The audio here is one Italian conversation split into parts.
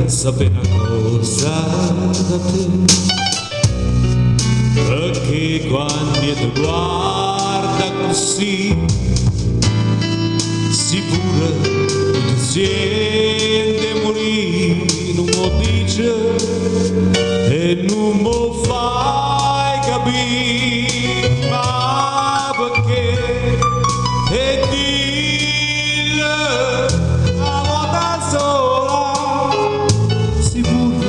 sapere una cosa da te, perché quando ti guarda così, sicura tu senti morire, non lo dice e non lo fai capire, ma perché? E dille a volta sola, sicura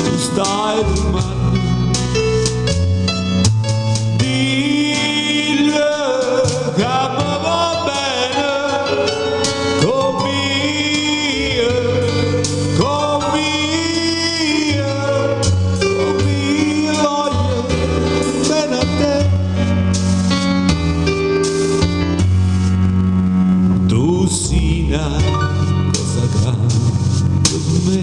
tu stai fermando. Cosa grande per me,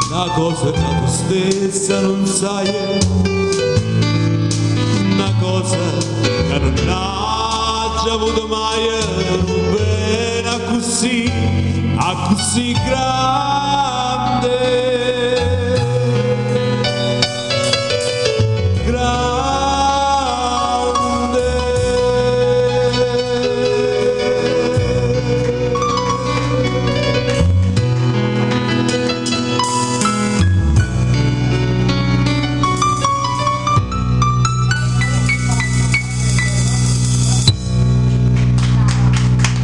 una cosa che tu stessa non sai, una cosa che non hai già avuto mai, bene così grande.